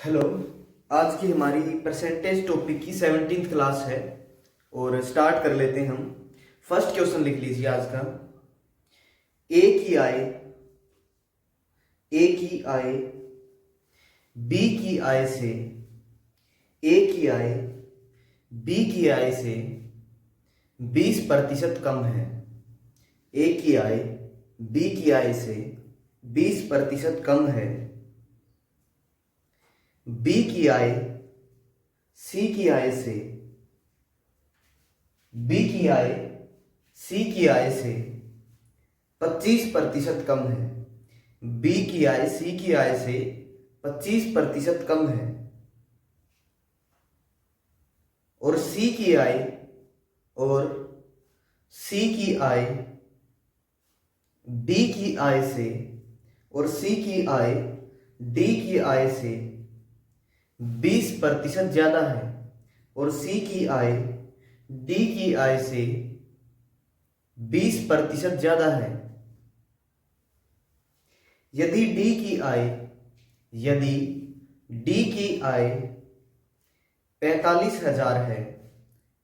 Hello. आज की हमारी परसेंटेज टॉपिक की 17th क्लास है और स्टार्ट कर लेते हैं हम। फर्स्ट क्वेश्चन लिख लीजिए आज का। ए की आय बी की आय से ए की आय बी की आय से 20% कम है। ए की आय बी की आय से 20% कम है। बी की आय सी की आय से बी की आय सी की आय से 25% कम है। बी की आय सी की आय से 25% कम है और सी की आय और सी की आय डी की आय से और सी की आय डी की आय से 20% ज्यादा है और सी की आय डी की आय से 20% ज्यादा है। यदि डी की आय 45,000 है,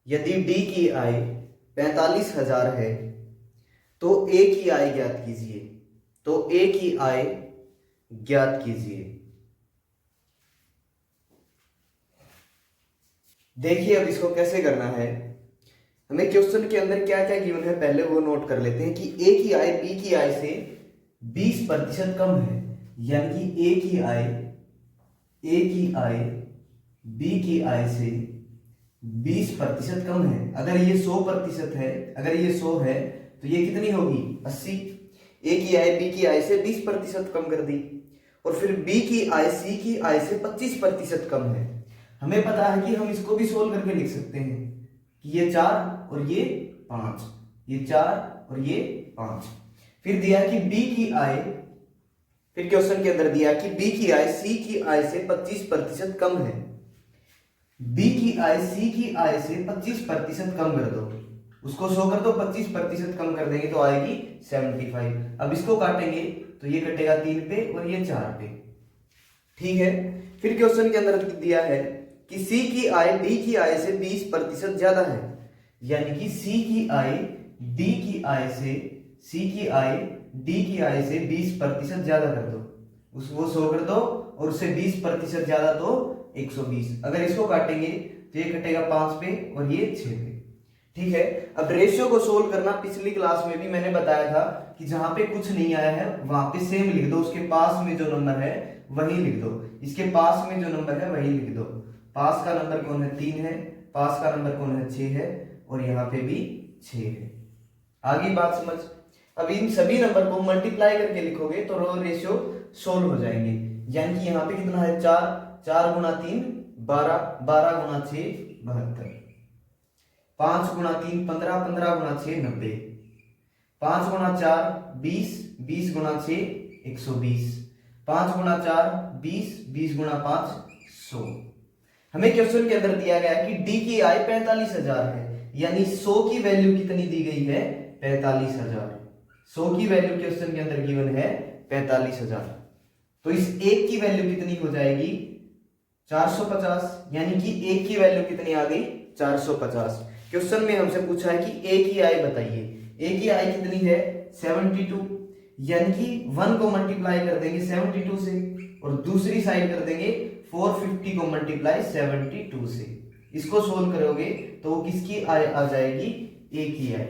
यदि डी की आय 45,000 है तो ए की आय ज्ञात कीजिए। तो ए की आय ज्ञात कीजिए। देखिए अब इसको कैसे करना है। हमें क्वेश्चन के अंदर क्या क्या गिवन है पहले वो नोट कर लेते हैं कि ए की आय बी की आय से 20% कम है, यानी कि ए की आय बी की आय से 20% कम है। अगर ये 100% है, अगर ये 100 है तो ये कितनी होगी 80। ए की आय बी की आय से 20% कम कर दी और फिर बी की आय सी की आय से 25% कम है। हमें पता है कि हम इसको भी सोल्व करके लिख सकते हैं कि ये 4 और ये 5, ये 4 और ये 5। फिर दिया कि बी की आय, फिर क्वेश्चन के अंदर दिया कि बी की आय सी की आय से 25% कम है। बी की आय सी की आय से 25% कम कर दो, उसको 100 कर दो, 25% कम कर देंगे तो आएगी 75। अब इसको काटेंगे तो ये कटेगा 3 पे और ये 4 पे। ठीक है। फिर क्वेश्चन के अंदर दिया है कि सी की आय डी की आय से 20% ज्यादा है, यानी कि सी की आय डी की आय से डी की आय से 20% ज्यादा कर दो, उसको 100 कर दो और उससे 20% ज्यादा तो 120। अगर इसको काटेंगे तो ये कटेगा 5 पे और ये 6 पे। ठीक है। अब रेशियो को सोल्व करना पिछली क्लास में भी मैंने बताया था कि जहां पे कुछ नहीं आया है वहां पे सेम लिख दो, उसके पास में जो नंबर है वही लिख दो, इसके पास में जो नंबर है वही लिख दो। पास का नंबर कौन है 3 है, पास का नंबर कौन है 6 है और यहाँ पे भी 6 है। आगे बात समझ। अब इन सभी नंबर को मल्टीप्लाई करके लिखोगे तो रो रेशियो सोल्व हो जाएंगे। यानी कि यहाँ पे कितना है 4, 4 गुना 3 12, 12 गुना 6 72, 5 गुना 3 15, 15 गुना 6 90, 5 गुना 4 20, 20 गुना 6 120, 5 गुना 4 20, 20 गुना 5 100। हमें क्वेश्चन के अंदर दिया गया कि डी की आय 45,000 है, यानी 100 की वैल्यू कितनी दी गई है 45,000। 100 की वैल्यू क्वेश्चन के अंदर गिवन है 45,000। तो इस एक की वैल्यू कितनी हो जाएगी 450, यानी कि एक की वैल्यू कितनी आ गई 450। क्वेश्चन में हमसे पूछा है कि ए की आय बताइए। ए की आय कितनी है 72, यानी कि 1 को मल्टीप्लाई कर देंगे 72 से और दूसरी साइड कर देंगे 450 को मल्टीप्लाई 72 से। इसको सोल्व करोगे तो किसकी आय आ जाएगी ए की आय।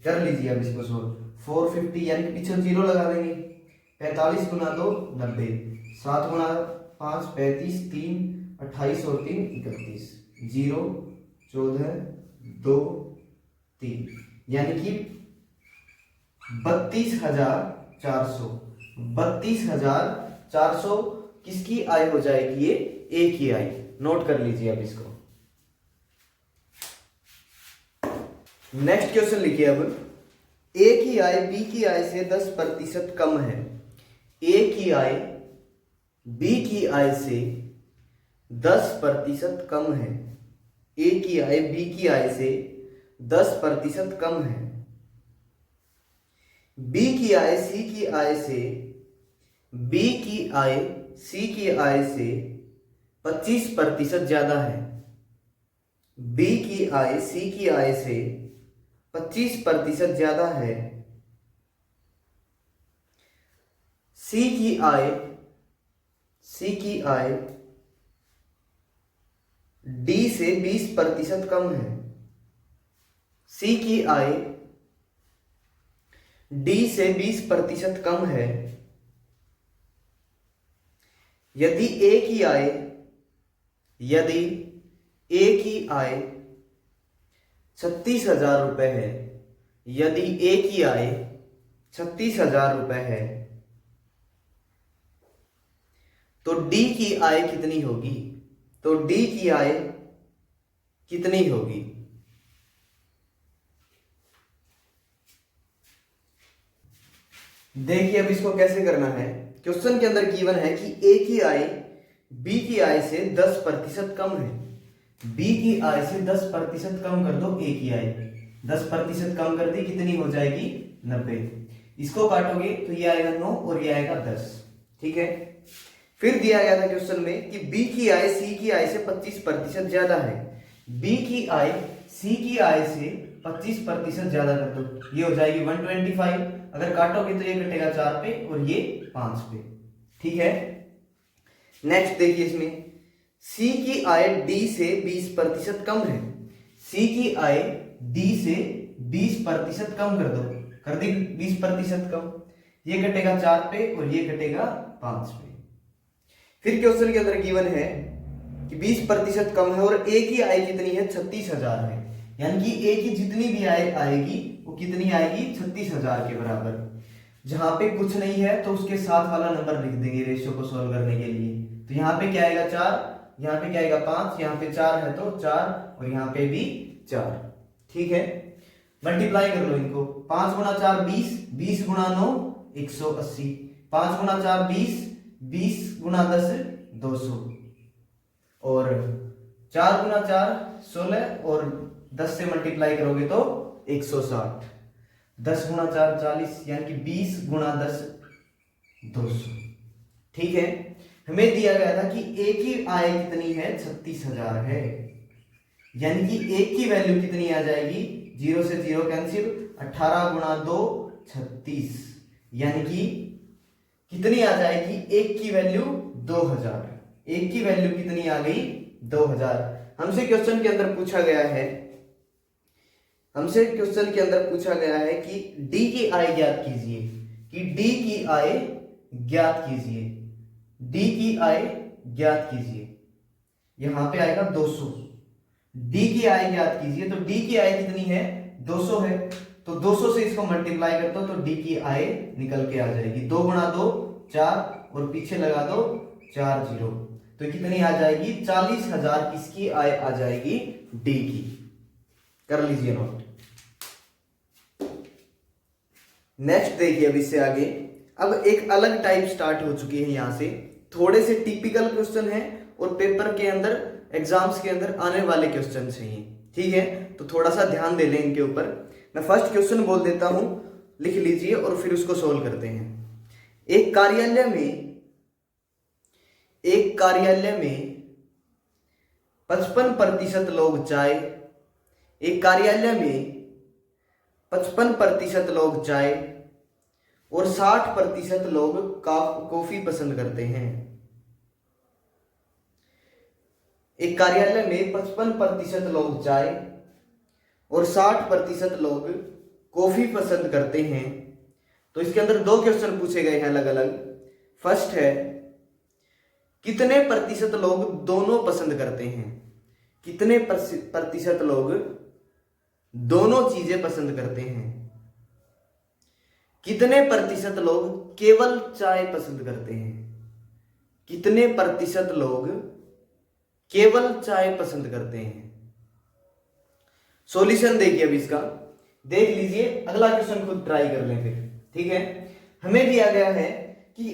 कर लीजिए अब इसको सोल्व। 450 यानी पीछे जीरो लगा देंगे, 45 गुना 2 90, 7 गुना 5 35, 3 28 और 3 31, 0 14 2 3, यानी कि 32,400। 32,400 किसकी आय हो जाएगी ये ए की आय। नोट कर लीजिए अब इसको। नेक्स्ट क्वेश्चन लिखिए अब। ए की आय बी की आय से 10% कम है। ए की आय बी की आय से 10% कम है। ए की आय बी की आय से 10% कम है। बी की आय सी की आय से बी की आय सी की आय से 25% ज्यादा है। बी की आय सी की आय से 25% ज्यादा है। सी की आय डी से 20% कम है। सी की आय डी से 20% कम है। यदि ए की आय 36,000 रुपए है, यदि ए की आय 36,000 रुपए है, तो डी की आय कितनी होगी? तो डी की आय कितनी होगी? देखिए अब इसको कैसे करना है। क्वेश्चन के अंदर गिवन है कि ए की आय बी की आय से 10% कम है। बी की आय से 10% कम कर दो ए की आय। 10% कम कर दी, कितनी हो जाएगी? 90। इसको काटोगे तो ये आएगा 9 और ये आएगा 10। ठीक है। फिर दिया गया था क्वेश्चन में कि बी की आय सी की आय से 25% ज्यादा है। बी की आय सी की आय से 25% ज्यादा कर दो, ये हो जाएगी 125। अगर काटोगे तो ये कटेगा 4 पे और ये 5 पे। ठीक है। नेक्स्ट देखिए इसमें सी की आय डी से 20% कम है। सी की आय डी से 20% कम कर दो, कर दी 20% कम। ये कटेगा 4 पे और ये कटेगा 5 पे। फिर क्वेश्चन के अंदर गिवन है कि 20% कम है और ए की आय कितनी है? 36,000 है। यानी कि ए की जितनी भी आय आएगी वो कितनी आएगी? 36,000 के बराबर। जहां पे कुछ नहीं है तो उसके साथ वाला नंबर लिख देंगे रेशियो को सोल्व करने के लिए। तो यहाँ पे क्या आएगा? 4, यहाँ पे क्या आएगा? 5, यहाँ पे 4 है तो 4 और यहाँ पे भी 4। ठीक है। मल्टीप्लाई कर लो इनको। 5 गुणा 4 20, 20 गुणा 9 180, 5 गुणा 4 20, 20 गुणा 10 200 और 4 गुणा 4 16 और 10 से मल्टीप्लाई करोगे तो 160। 10 गुणा 4 40, यानी कि 20 गुणा 10 200। ठीक है। हमें दिया गया था कि ए की आय कितनी है? 36,000 है। यानी कि ए की वैल्यू कितनी आ जाएगी? 0 से 0 कैंसिल, 18 गुणा 2 36, यानी कि कितनी आ जाएगी? एक की वैल्यू 2000। एक की वैल्यू कितनी आ गई? 2000। हमसे क्वेश्चन के अंदर पूछा गया है कि डी की आय ज्ञात कीजिए, कि डी की आय ज्ञात कीजिए, डी की आय ज्ञात कीजिए। यहां पे आएगा 200। डी की आय ज्ञात कीजिए, तो डी की आय कितनी है? 200 है। तो 200 से इसको मल्टीप्लाई करता हूं तो डी की आय निकल के आ जाएगी। 2 गुणा 2 4 और पीछे लगा दो 4 0, तो कितनी आ जाएगी? 40,000 किसकी आय आ जाएगी? डी की। कर लीजिए नोट। नेक्स्ट देखिए अब इससे आगे, अब एक अलग टाइप स्टार्ट हो चुकी है। यहां से थोड़े से टिपिकल क्वेश्चन है और पेपर के अंदर, एग्जाम्स के अंदर आने वाले क्वेश्चन चाहिए। ठीक है, तो थोड़ा सा ध्यान दे लें इनके ऊपर। मैं फर्स्ट क्वेश्चन बोल देता हूं, लिख लीजिए और फिर उसको सोल्व करते हैं। एक कार्यालय में 55% लोग चाय, एक कार्यालय में 55% लोग चाय और 60% लोग कॉफी पसंद करते हैं। एक कार्यालय में 55% लोग चाय और 60% लोग कॉफी पसंद करते हैं। तो इसके अंदर दो क्वेश्चन पूछे गए हैं अलग अलग। फर्स्ट है, कितने प्रतिशत लोग दोनों पसंद करते हैं? कितने प्रतिशत लोग दोनों चीजें पसंद करते हैं? कितने प्रतिशत लोग केवल चाय पसंद करते हैं? कितने प्रतिशत लोग केवल चाय पसंद करते हैं? सॉल्यूशन देखिए अब इसका, देख लीजिए। अगला क्वेश्चन खुद ट्राई कर लें फिर। ठीक है, हमें दिया गया है कि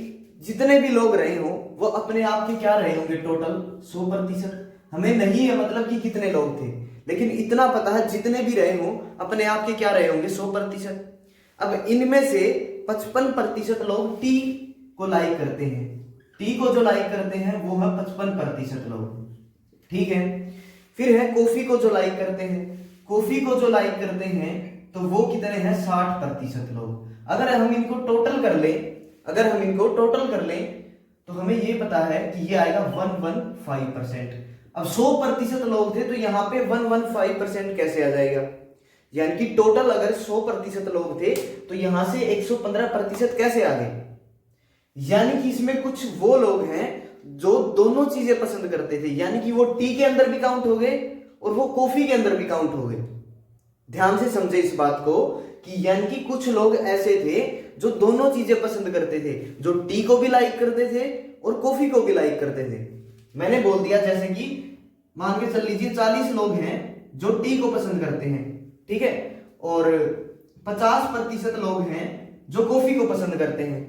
जितने भी लोग रहे हो वो अपने आप के क्या रहे होंगे? टोटल 100%। हमें नहीं है मतलब कि कितने लोग थे, लेकिन इतना पता है जितने भी रहे हो अपने आप के क्या रहे होंगे? 100%। अब इनमें से 55% लोग टी को लाइक करते हैं। टी को जो लाइक करते हैं वो है 55% लोग। ठीक है, फिर है कॉफी को जो लाइक करते हैं, कॉफी को जो लाइक करते हैं तो वो कितने हैं 60% लोग। अगर हम इनको टोटल कर लें तो हमें ये पता है कि ये आएगा 115%। अब 100% लोग थे तो यहाँ पे 115% कैसे आ जाएगा, यानी कि टोटल अगर 100% लोग थे तो यहां से 115% कैसे आ गए, यानी कि इसमें कुछ वो लोग हैं जो दोनों चीजें पसंद करते थे, यानी कि वो टी के अंदर भी काउंट हो गए और वो कॉफी के अंदर भी काउंट हो गए। ध्यान से समझे इस बात को कि यानी कि कुछ लोग ऐसे थे जो दोनों चीजें पसंद करते थे, जो टी को भी लाइक करते थे और कॉफी को भी लाइक करते थे। मैंने बोल दिया जैसे कि मान के चल लीजिए 40 लोग हैं जो टी को पसंद करते हैं, ठीक है, और 50% लोग हैं जो कॉफी को पसंद करते हैं,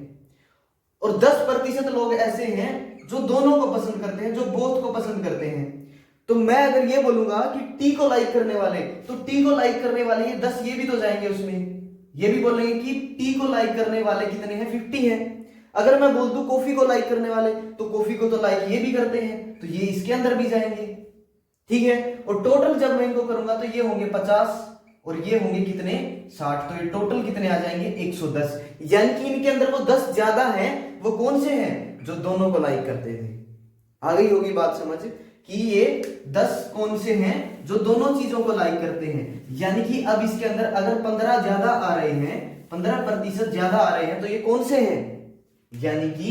और 10% लोग ऐसे हैं जो दोनों को पसंद करते हैं, जो बोथ को पसंद करते हैं। तो मैं अगर ये बोलूंगा कि टी को लाइक करने वाले, तो टी को लाइक करने वाले ये 10 ये भी तो जाएंगे उसमें, ये भी बोलेंगे कि टी को लाइक करने वाले कितने हैं 50 हैं। अगर मैं बोल दूं कॉफी को लाइक करने वाले, तो कॉफी को तो लाइक ये भी करते हैं, तो ये इसके अंदर भी जाएंगे। ठीक है, और टोटल जब मैं इनको करूंगा तो ये होंगे 50 और ये होंगे कितने 60, तो ये टोटल कितने आ जाएंगे 110। यानी कि इनके अंदर वो 10 ज्यादा हैं, वो कौन से हैं, जो दोनों को लाइक करते थे। आ गई होगी बात समझ कि ये 10 कौन से हैं जो दोनों चीजों को लाइक करते हैं। यानी कि अब इसके अंदर अगर 15 ज्यादा आ रहे हैं, 15% ज्यादा आ रहे हैं, तो ये कौन से हैं, यानी कि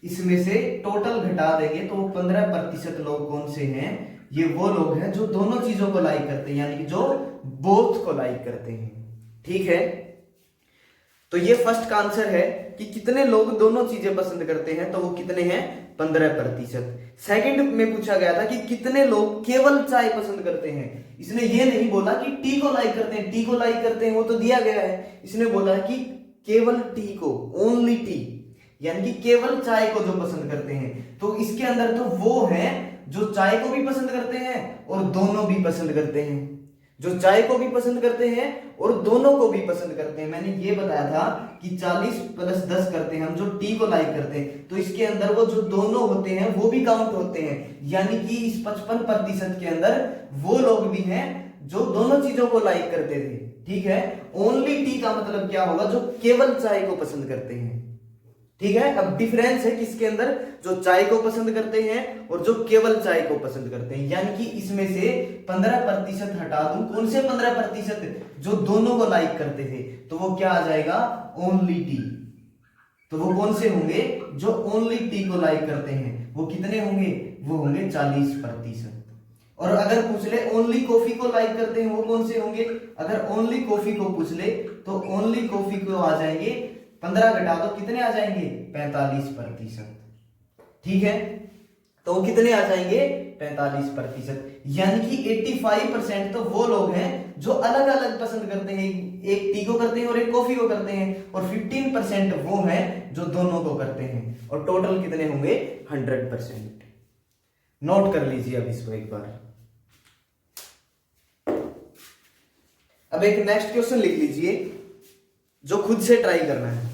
इसमें से टोटल घटा देंगे तो 15% लोग कौन से हैं, ये वो लोग हैं जो दोनों चीजों को लाइक करते हैं, यानी कि जो बोथ को लाइक करते हैं। ठीक है, तो ये फर्स्ट का आंसर है कि कितने लोग दोनों चीजें पसंद करते हैं, तो वो कितने हैं 15%। सेकंड में पूछा गया था कि कितने लोग केवल चाय पसंद करते हैं। इसने ये नहीं बोला कि टी को लाइक करते हैं, टी को लाइक करते हैं वो तो दिया गया है, इसने बोला कि केवल टी को, ओनली टी, यानी कि केवल चाय को जो पसंद करते हैं। तो इसके अंदर तो वो हैं जो चाय को भी पसंद करते हैं और दोनों भी पसंद करते हैं, जो चाय को भी पसंद करते हैं और दोनों को भी पसंद करते हैं। मैंने ये बताया था कि 40 + 10 करते हैं हम, जो टी को लाइक करते हैं, तो इसके अंदर वो जो दोनों होते हैं वो भी काउंट होते हैं, यानी कि इस 55% के अंदर वो लोग भी हैं जो दोनों चीजों को लाइक करते थे। ठीक है, ओनली टी का मतलब क्या होगा, जो केवल चाय को पसंद करते हैं। ठीक है, अब डिफरेंस है किसके अंदर, जो चाय को पसंद करते हैं और जो केवल चाय को पसंद करते हैं। यानी कि इसमें से 15% हटा दूं, कौन से 15%, जो दोनों को लाइक करते थे, तो वो क्या आ जाएगा ओनली टी। तो वो कौन से होंगे, जो ओनली टी को लाइक करते हैं, वो कितने होंगे, वो होंगे 40%। और अगर पूछ ले ओनली कॉफी को लाइक करते हैं, वो कौन से होंगे, अगर ओनली कॉफी को पूछ ले तो ओनली कॉफी को आ जाएंगे 15 घटा दो कितने आ जाएंगे 45%। ठीक है, तो वो कितने आ जाएंगे 45%, यानी कि 85% तो वो लोग हैं जो अलग अलग पसंद करते हैं, एक टी को करते हैं और एक कॉफी को करते हैं, और 15% वो हैं जो दोनों को करते हैं, और टोटल कितने होंगे 100%। नोट कर लीजिए अब इसको एक बार। अब एक नेक्स्ट क्वेश्चन लिख लीजिए जो खुद से ट्राई करना है।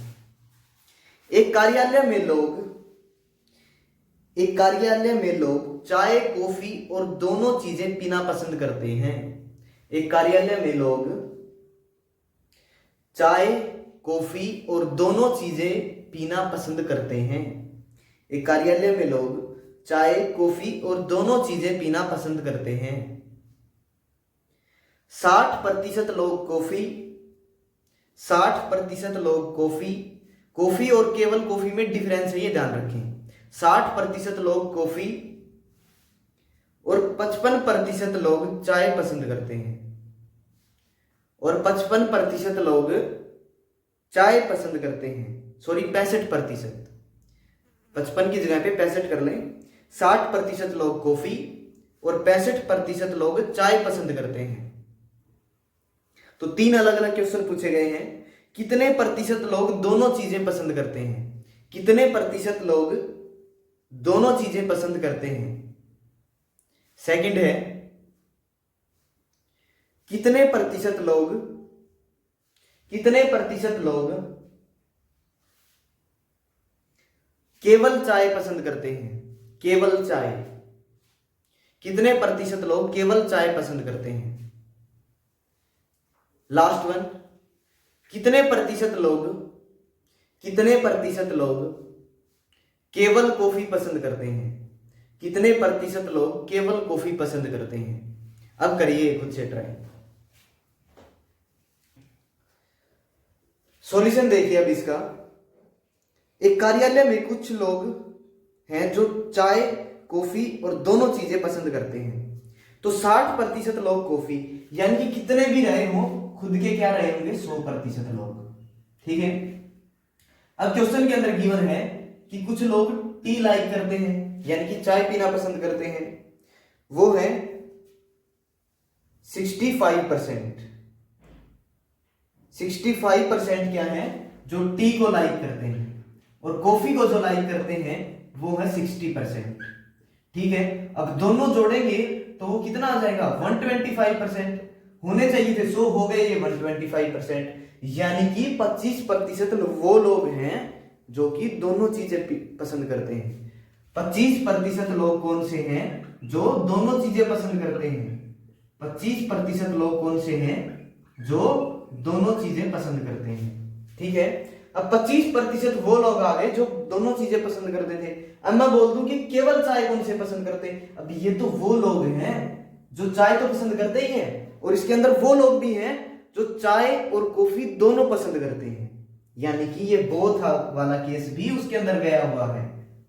एक कार्यालय में लोग चाय कॉफी और दोनों चीजें पीना पसंद करते हैं। एक कार्यालय में लोग चाय कॉफी और दोनों चीजें पीना पसंद करते हैं। एक कार्यालय में लोग चाय कॉफी और दोनों चीजें पीना पसंद करते हैं। 60% लोग कॉफी, 60% लोग कॉफी और केवल कॉफी में डिफरेंस है, ये ध्यान रखें। 60% लोग कॉफी और 55% लोग चाय पसंद करते हैं, और 55% लोग चाय पसंद करते हैं, सॉरी 65%, 55 की जगह पे 65 कर लें। 60% लोग कॉफी और 65% लोग चाय पसंद करते हैं। तो 3 अलग अलग क्वेश्चन पूछे गए हैं। कितने प्रतिशत लोग दोनों चीजें पसंद करते हैं, कितने प्रतिशत लोग दोनों चीजें पसंद करते हैं। सेकंड है कितने प्रतिशत लोग केवल चाय पसंद करते हैं, केवल चाय, कितने प्रतिशत लोग केवल चाय पसंद करते हैं? लास्ट वन, कितने प्रतिशत लोग केवल कॉफी पसंद करते हैं? कितने प्रतिशत लोग केवल कॉफी पसंद करते हैं? अब करिए खुद से ट्राई। सॉल्यूशन देखिए अब इसका। एक कार्यालय में कुछ लोग हैं जो चाय, कॉफी और दोनों चीजें पसंद करते हैं। तो 60% लोग कॉफी, यानी कि कितने भी रहे हो खुद के क्या रहे होंगे? 100% लोग। ठीक है। अब क्वेश्चन के अंदर गिवन है कि कुछ लोग टी लाइक करते हैं, यानी कि चाय पीना पसंद करते हैं, वो है 65%। 65% क्या है? जो टी को लाइक करते हैं, और कॉफी को जो लाइक करते हैं वो है 60%। ठीक है। अब दोनों जोड़ेंगे तो वो कितना आ जाएगा? 125%। होने चाहिए थे 100, हो गए ये 125%, यानी कि 25% वो लोग हैं जो कि दोनों चीजें पसंद करते हैं। 25% लोग कौन से हैं जो दोनों चीजें पसंद करते हैं? 25% लोग कौन से हैं जो दोनों चीजें पसंद करते हैं? ठीक है। अब 25% वो लोग आ गए जो दोनों चीजें पसंद करते थे। अब मैं बोल दूं कि केवल चाय कौन से पसंद करते हैं? अब ये तो वो लोग हैं जो चाय तो पसंद करते ही हैं, और इसके अंदर वो लोग भी हैं जो चाय और कॉफी दोनों पसंद करते हैं, यानी कि ये बोथ वाला केस भी उसके अंदर गया हुआ है।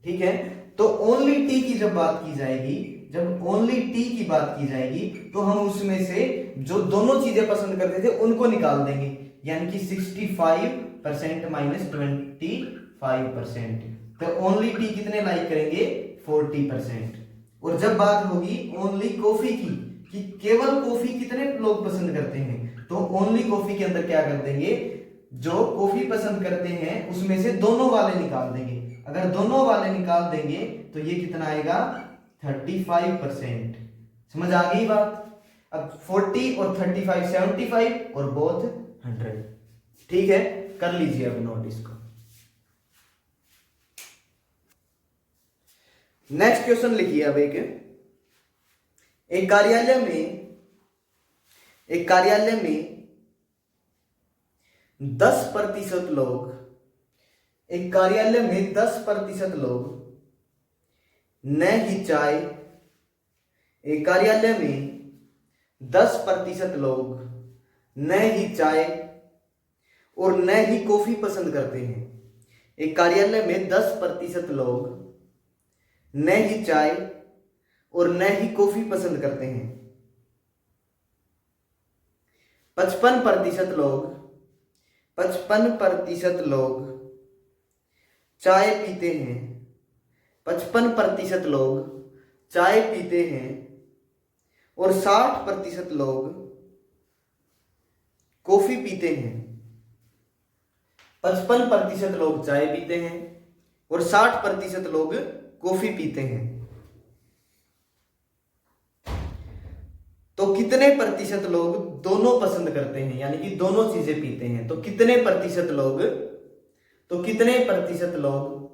ठीक है। तो ओनली टी की जब बात की जाएगी, जब ओनली टी की बात की जाएगी, तो हम उसमें से जो दोनों चीजें पसंद करते थे उनको निकाल देंगे, यानी कि 65% माइनस 25%। तो ओनली टी कितने लाइक करेंगे? 40%। और जब बात होगी ओनली कॉफी की, कि केवल कॉफी कितने लोग पसंद करते हैं, तो ओनली कॉफी के अंदर क्या कर देंगे? जो कॉफी पसंद करते हैं उसमें से दोनों वाले निकाल देंगे। अगर दोनों वाले निकाल देंगे तो ये कितना आएगा? 35%। समझ आ गई बात? अब 40 और 35 75 और बोथ 100। ठीक है। कर लीजिए अब नोट इसको। नेक्स्ट क्वेश्चन लिखिए अब एक कार्यालय में 10% लोग, एक कार्यालय में 10% लोग न ही चाय, एक कार्यालय में 10% लोग न ही चाय और न ही कॉफी पसंद करते हैं। एक कार्यालय में 10% लोग न ही चाय और न ही कॉफी पसंद करते हैं। 55% लोग चाय पीते हैं, 55% लोग चाय पीते हैं, और 60% लोग कॉफी पीते हैं। 55% लोग चाय पीते हैं और 60% लोग कॉफी पीते हैं। तो कितने प्रतिशत लोग दोनों पसंद करते हैं, यानी कि दोनों चीजें पीते हैं? तो कितने प्रतिशत लोग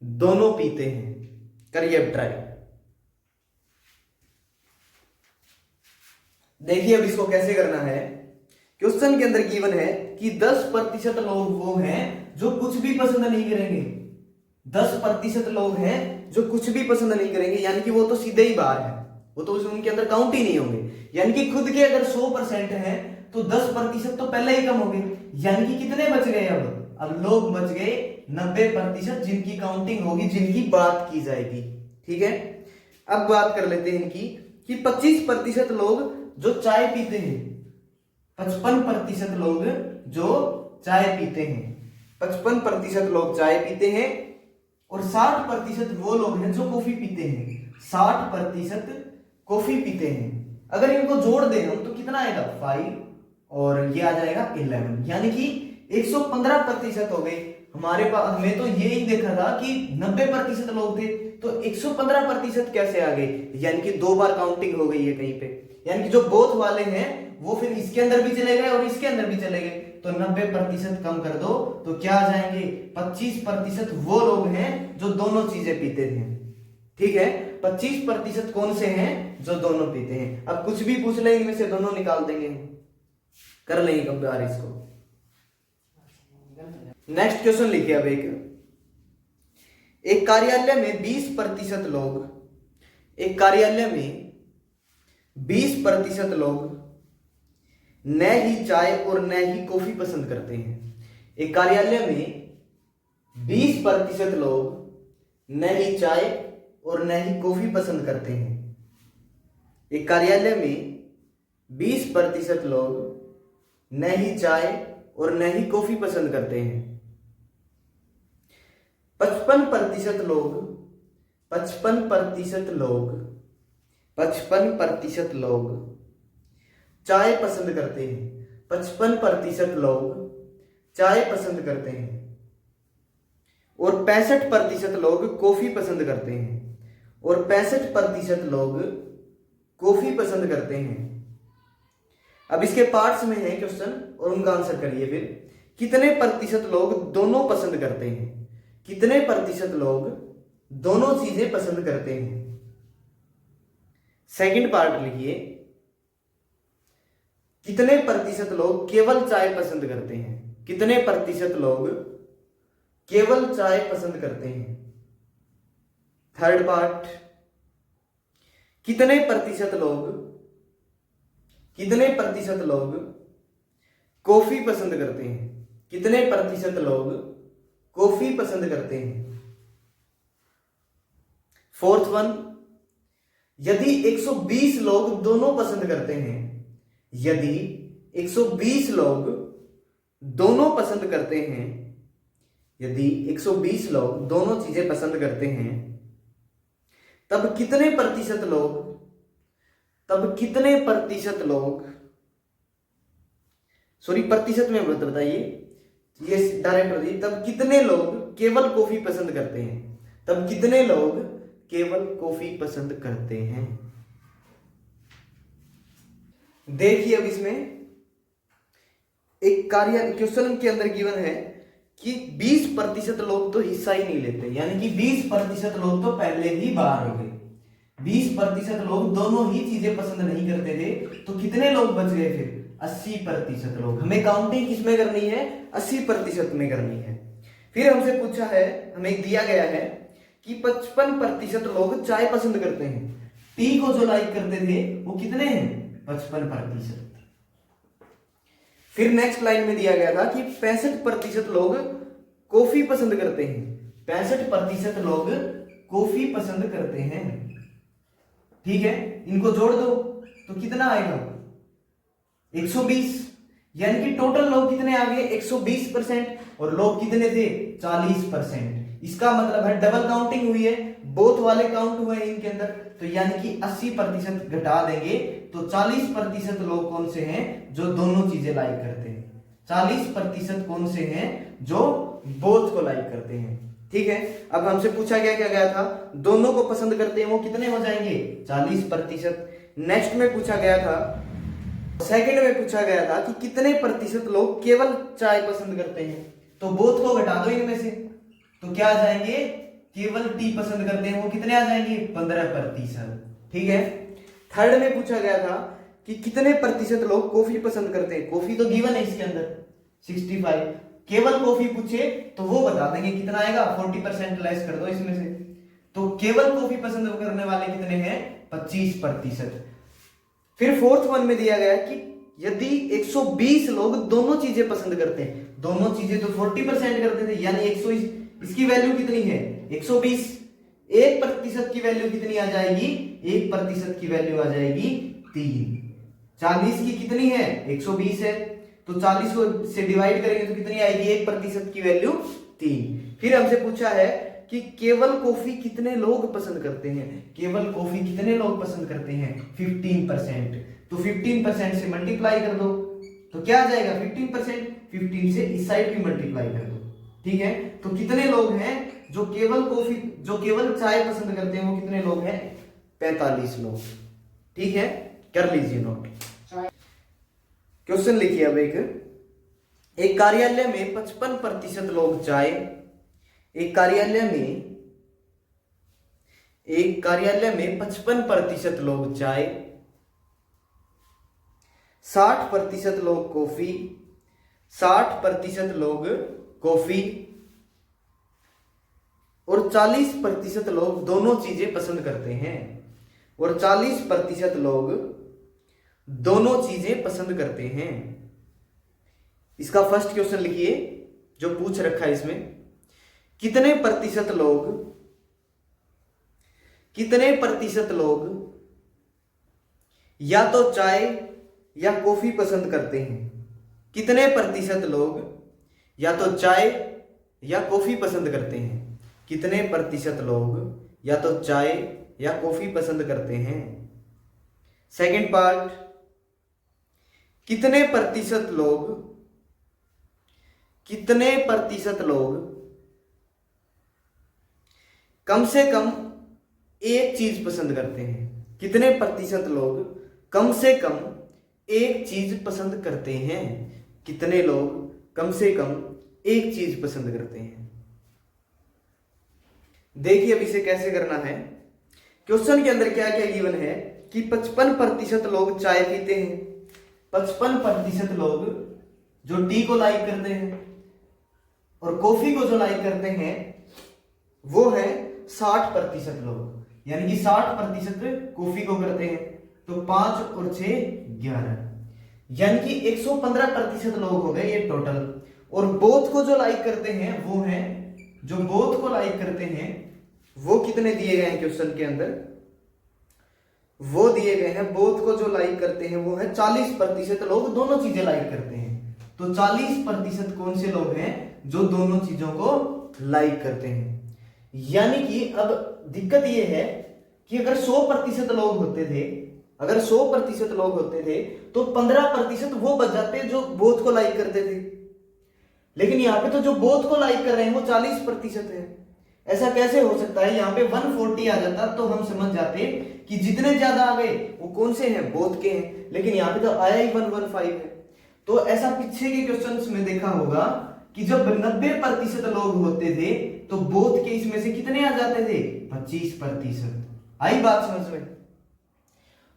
दोनों पीते हैं? करिए अब ट्राई। देखिए अब इसको कैसे करना है। क्वेश्चन के अंदर गिवन है कि 10% लोग वो हैं जो कुछ भी पसंद नहीं करेंगे। 10% लोग हैं जो कुछ भी पसंद नहीं करेंगे, यानी कि वो तो सीधे ही बाहर है, वो तो उनके अंदर काउंट ही नहीं होंगे। यानी कि खुद के अगर 100% है तो 10% तो पहले ही कम हो गए, यानी कि कितने बच गए? अब लोग बच गए 90% जिनकी काउंटिंग होगी, जिनकी बात की जाएगी। ठीक है। अब बात कर लेते हैं इनकी कि 25% लोग जो चाय पीते हैं, 55% लोग जो चाय पीते हैं, 55% लोग चाय पीते हैं, और 60% वो लोग हैं जो कॉफी पीते हैं। 60% कॉफी पीते हैं। अगर इनको जोड़ दें हम तो कितना आएगा? 5 और ये आ जाएगा 11, यानी कि 115% हो गए हमारे पास। हमें तो ये ही देखा था कि 90% लोग थे, तो 115% कैसे आ गए? यानी कि 2 बार काउंटिंग हो गई है कहीं पे, यानी कि जो बोथ वाले हैं वो फिर इसके अंदर भी चले गए और इसके अंदर भी चले गए। तो 90% कम कर दो तो क्या आ जाएंगे? 25% वो लोग हैं जो दोनों चीजें पीते थे। ठीक है, 25% कौन से हैं जो दोनों पीते हैं। अब कुछ भी पूछ ले इनमें से दोनों निकाल देंगे, कर लेंगे कंपेयर इसको। नेक्स्ट क्वेश्चन लिखिए अब एक कार्यालय में 20% लोग, एक कार्यालय में 20% लोग न ही चाय और न ही कॉफी पसंद करते हैं। एक कार्यालय में 20% लोग न ही चाय और न ही कॉफी पसंद करते हैं। एक कार्यालय में 20% लोग न ही चाय और न ही कॉफी पसंद करते हैं। 55% लोग 55% लोग 55% लोग चाय पसंद करते हैं। 55% लोग चाय पसंद करते हैं और 65% लोग कॉफी पसंद करते हैं और 65% लोग कॉफी पसंद करते हैं। अब इसके पार्ट्स में है क्वेश्चन और उनका आंसर करिए। फिर कितने प्रतिशत लोग दोनों पसंद करते हैं, कितने प्रतिशत लोग दोनों चीजें पसंद करते हैं। सेकंड पार्ट लिखिए, कितने प्रतिशत लोग केवल चाय पसंद करते हैं, कितने प्रतिशत लोग केवल चाय पसंद करते हैं। थर्ड पार्ट, कितने प्रतिशत लोग कॉफी पसंद करते हैं, कितने प्रतिशत लोग कॉफी पसंद करते हैं। फोर्थ वन, यदि 120 लोग दोनों पसंद करते हैं, यदि 120 लोग दोनों पसंद करते हैं, यदि 120 लोग दोनों चीजें पसंद करते हैं, तब कितने प्रतिशत लोग सॉरी प्रतिशत में मत बताइए, ये डायरेक्ट बताइए, तब कितने लोग केवल कॉफी पसंद करते हैं, तब कितने लोग केवल कॉफी पसंद करते हैं। देखिए अब इसमें एक कार्य क्वेश्चन के अंदर गिवन है कि 20% लोग तो हिस्सा ही नहीं लेते, यानी कि 20% लोग तो पहले ही बाहर हो गए। 20% लोग दोनों ही चीजें पसंद नहीं करते थे, तो कितने लोग बच गए फिर? 80% लोग। हमें काउंटिंग किसमें करनी है? 80% में करनी है। फिर हमसे पूछा है, हमें दिया गया है कि 55% लोग चाय पसंद करते हैं। टी को जो लाइक करते थे वो कितने हैं? 55%। फिर नेक्स्ट लाइन में दिया गया था कि 65% लोग कॉफी पसंद करते हैं। 65% लोग कॉफी पसंद करते हैं। ठीक है, इनको जोड़ दो तो कितना आएगा? 120। यानी कि टोटल लोग कितने आ गए? 120% और लोग कितने थे? 40%। इसका मतलब है डबल काउंटिंग हुई है, बोथ वाले काउंट हुए हैं इनके अंदर, तो यानी कि 80% घटा देंगे तो 40% लोग कौन से हैं जो दोनों चीजें लाइक करते हैं। 40% कौन से हैं जो बोथ को लाइक करते हैं। ठीक है, अब हमसे पूछा क्या गया था? दोनों को पसंद करते हैं, वो कितने हो जाएंगे? 40%। नेक्स्ट में पूछा गया था, सेकंड में पूछा गया था कि कितने प्रतिशत लोग केवल चाय पसंद करते हैं, तो बोथ को घटा दो इनमें से तो क्या आ जाएंगे? केवल टी पसंद करते हैं, वो कितने आ जाएंगे? 15%। ठीक है, थर्ड में पूछा गया था कि कितने प्रतिशत लोग कॉफी पसंद करते हैं। कॉफी तो गिवन है इसके अंदर 65, केवल कॉफी पूछे तो वो बता देंगे कितना आएगा? 40% लेस कर दो इसमें से, तो केवल कॉफी पसंद करने वाले कितने हैं? 25%। फिर फोर्थ वन में दिया गया कि यदि 120 लोग दोनों चीजें पसंद करते हैं, दोनों चीजें तो 40% करते थे, यानी 100, इसकी वैल्यू कितनी है? 120। 1% की वैल्यू कितनी आ जाएगी? 1% की वैल्यू आ जाएगी 3। 40 की कितनी है? 120 है, तो 40 को से डिवाइड करेंगे तो कितनी आएगी? 1% की वैल्यू 3। फिर हमसे पूछा है कि केवल कॉफी कितने लोग पसंद करते हैं। केवल कॉफी कितने लोग पसंद करते हैं? 15%। तो 15% से मल्टीप्लाई कर दो तो क्या आ जाएगा? 15%। 15 से इस साइड भी मल्टीप्लाई कर दो। ठीक है, तो कितने लोग हैं जो केवल चाय पसंद करते हैं? वो कितने लोग हैं? 45 लोग। ठीक है, कर लीजिए नोट। क्वेश्चन लिखिए अब एक कार्यालय में 55% लोग चाय, एक कार्यालय में एक कार्यालय में 55% लोग चाय, 60% लोग कॉफी, 60% लोग कॉफी और 40% लोग दोनों चीजें पसंद करते हैं, और 40% लोग दोनों चीजें पसंद करते हैं। इसका फर्स्ट क्वेश्चन लिखिए जो पूछ रखा है इसमें, कितने प्रतिशत लोग या तो चाय या कॉफी पसंद करते हैं। कितने प्रतिशत लोग या तो चाय या कॉफी पसंद करते हैं। कितने प्रतिशत लोग या तो चाय या कॉफी पसंद करते हैं। सेकंड पार्ट, कितने प्रतिशत लोग कम से कम एक चीज पसंद करते हैं। कितने प्रतिशत लोग कम से कम एक चीज पसंद करते हैं। कितने लोग कम से कम एक चीज पसंद करते हैं। देखिए अब इसे कैसे करना है। क्वेश्चन के अंदर क्या क्या गिवन है कि 55% लोग चाय पीते हैं, 55% लोग जो टी को लाइक करते हैं, और कॉफी को जो लाइक करते हैं वो है 60% लोग, यानी कि 60% कॉफी को करते हैं। तो 5 और 6 11, यानी कि 115% लोग हो गए ये टोटल। और बोथ को जो लाइक करते हैं वो है, जो बोथ को लाइक करते हैं वो कितने दिए गए हैं क्वेश्चन के अंदर, वो दिए गए हैं बोथ को जो लाइक करते हैं वो है 40% लोग दोनों चीजें लाइक करते हैं। तो 40% कौन से लोग हैं जो दोनों चीजों को लाइक करते हैं। यानी कि अब दिक्कत ये है कि अगर 100% लोग होते थे, अगर 100% लोग होते थे तो 15% वो बच जाते जो बोथ को लाइक करते थे। लेकिन यहाँ पे तो जो बोथ को लाइक कर रहे हैं वो 40% है। ऐसा कैसे हो सकता है। यहाँ पे 140 आ जाता तो हम समझ जाते कि जितने ज्यादा आ गए वो कौन से हैं, बोथ के हैं। लेकिन यहाँ पे तो आया ही 115 है। तो ऐसा पीछे के क्वेश्चंस में देखा होगा कि जब 90% लोग होते थे तो बोथ के इसमें से कितने आ जाते थे, 25%। आई बात समझ में।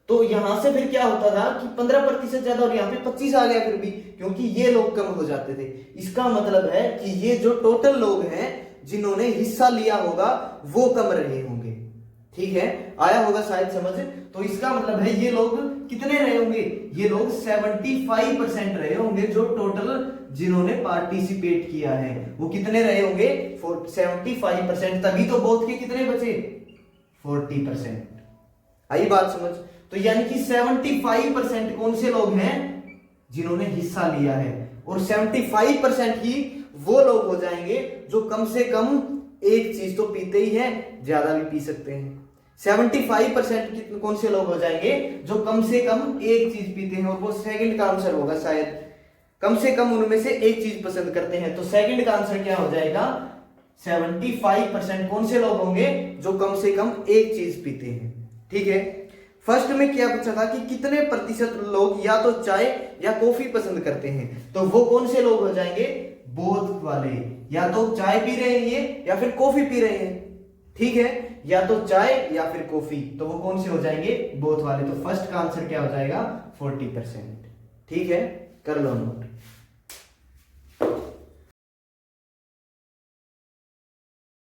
तो यहां से फिर क्या होता था कि 15% ज्यादा और यहाँ पे 25 आ गया फिर भी, क्योंकि ये लोग कम हो जाते थे। इसका मतलब है कि ये जो टोटल लोग हैं जिन्होंने हिस्सा लिया होगा वो कम रहे होंगे। ठीक है, आया होगा शायद समझ। तो इसका मतलब है ये लोग कितने रहे होंगे, ये लोग 75% रहे होंगे। जो टोटल जिन्होंने पार्टिसिपेट किया है वो कितने रहे होंगे, 75%। तभी तो बोथ के कितने बचे, 40%। आई बात समझ। तो यानी कि 75% कौन से लोग हैं जिन्होंने हिस्सा लिया है, और 75% ही वो लोग हो जाएंगे जो कम से कम एक चीज तो पीते ही हैं, ज्यादा भी पी सकते हैं। 75% कौन से लोग हो जाएंगे जो कम से कम एक चीज पीते हैं, और वो सेकंड का आंसर होगा शायद। कम से कम उनमें से एक चीज पसंद करते हैं। तो सेकंड का आंसर क्या हो जाएगा, 75% कौन से लोग होंगे जो कम से कम एक चीज पीते हैं। ठीक है, फर्स्ट में क्या पूछा था कि कितने प्रतिशत लोग या तो चाय या कॉफी पसंद करते हैं। तो वो कौन से लोग हो जाएंगे, बोथ वाले। या तो चाय पी रहे हैं ये या फिर कॉफी पी रहे हैं। ठीक है, या तो चाय या फिर कॉफी, तो वो कौन से हो जाएंगे, बोथ वाले। तो फर्स्ट का आंसर क्या हो जाएगा, 40%। ठीक है, कर लो नोट।